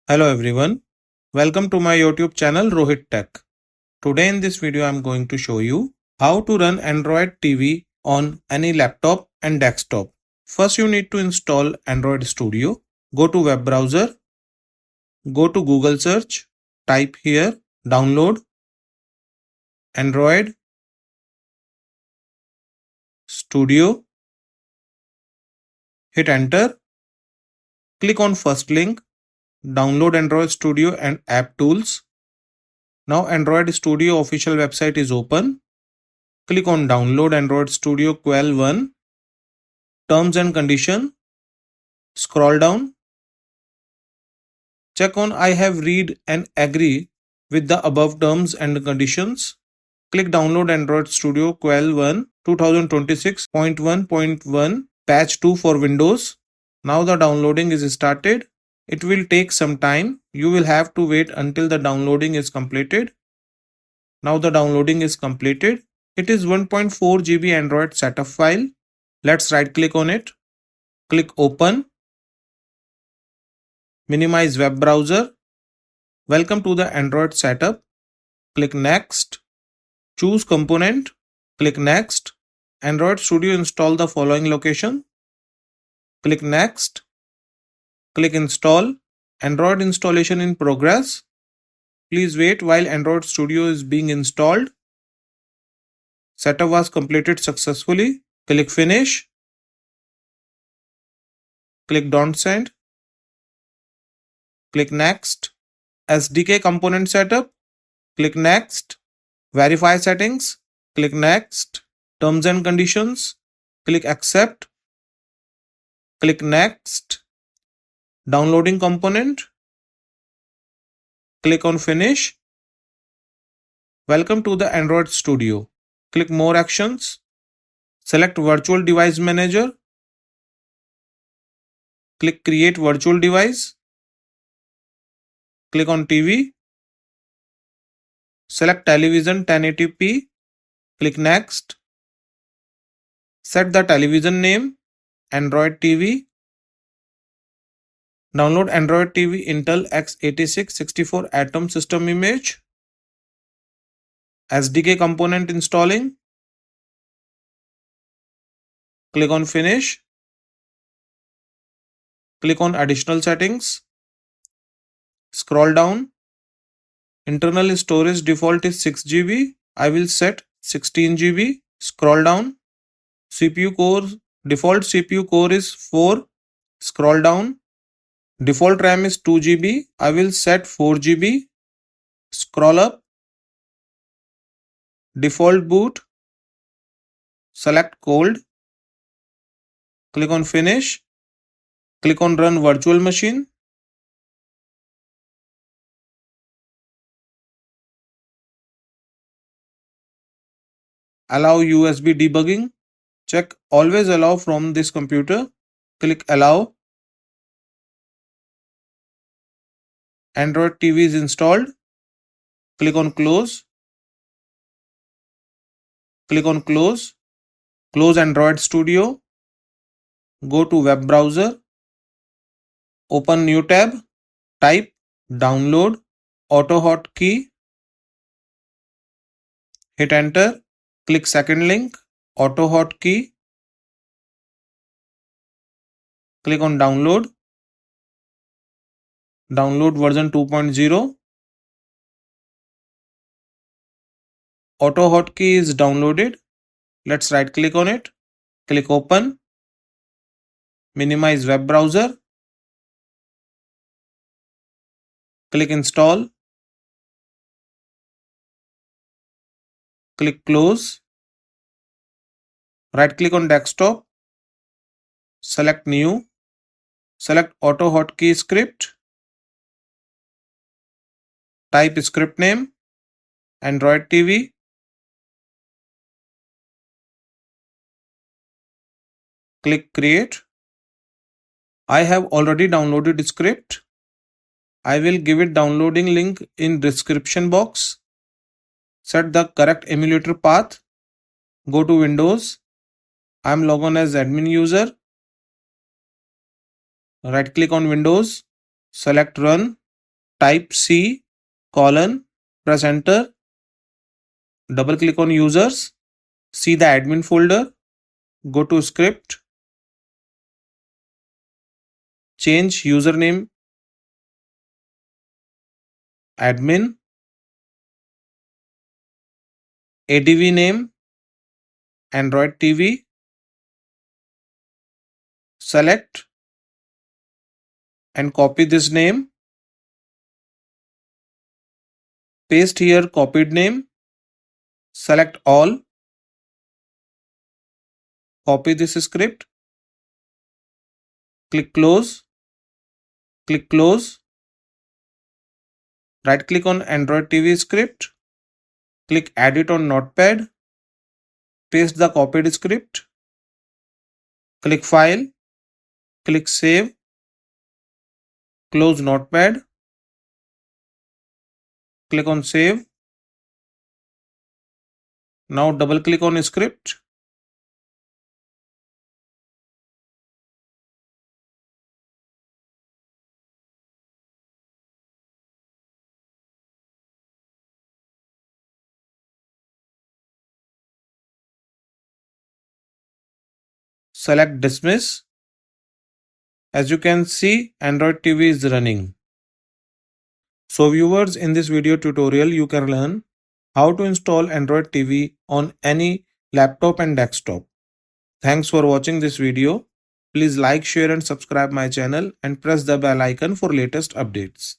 Hello everyone, welcome to my YouTube channel Rohit Tech. Today in this video I am going to show you how to run Android TV on any laptop and desktop. First you need to install Android Studio. Go to web browser, go to Google search, type here download Android Studio, hit enter, click on first link, download Android Studio and app tools. Now Android Studio official website is open. Click on download Android Studio Quell 1, terms and condition, scroll down, check on I have read and agree with the above terms and conditions. Click download Android Studio Quell 1 2026.1.1 patch 2 for Windows. Now the downloading is started. It will take some time. You will have to wait until the downloading is completed. Now the downloading is completed. It is 1.4 GB Android setup file. Let's right click on it. Click open. Minimize web browser. Welcome to the Android setup. Click next. Choose component. Click next. Android Studio install the following location. Click next. Click install. Android installation in progress. Please wait while Android Studio is being installed. Setup was completed successfully. Click finish. Click don't send. Click next. SDK component setup. Click next. Verify settings. Click next. Terms and conditions. Click accept. Click next. Downloading component. Click on finish. Welcome to the Android Studio. Click more actions. Select virtual device manager. Click create virtual device. Click on TV. Select television 1080p. Click next. Set the television name Android TV. Download Android TV Intel x86 64 Atom system image. SDK component installing. Click on finish. Click on additional settings. Scroll down. Internal storage default is 6 GB. I will set 16 GB. Scroll down. CPU core, default CPU core is 4. Scroll down. Default RAM is 2 GB. I will set 4 GB. Scroll up. Default boot. Select cold. Click on finish. Click on run virtual machine. Allow USB debugging. Check always allow from this computer. Click allow. Android TV is installed. Click on close. Click on close. Close Android Studio. Go to web browser. Open new tab. Type download auto hotkey. Hit enter. Click second link auto hotkey. Click on download. Download version 2.0. Auto hotkey is downloaded. Let's right click on it. Click open. Minimize web browser. Click install. Click close. Right click on desktop. Select new. Select auto hotkey script. Type script name Android TV. Click create. I have already downloaded script. I will give it downloading link in description box. Set the correct emulator path. Go to Windows. I am logged on as admin user. Right click on Windows. Select run. type C colon, press enter, double click on users, see the admin folder, go to script, change username admin, ADV name Android TV, select and copy this name, paste here copied name, select all, copy this script, click close, right click on Android TV script, click edit on notepad, paste the copied script, click file, click save, close notepad, click on save. Now double click on script, select dismiss. As you can see, Android TV is running. So viewers, in this video tutorial you can learn how to install Android TV on any laptop and desktop. Thanks for watching this video. Please like, share and subscribe my channel and press the bell icon for latest updates.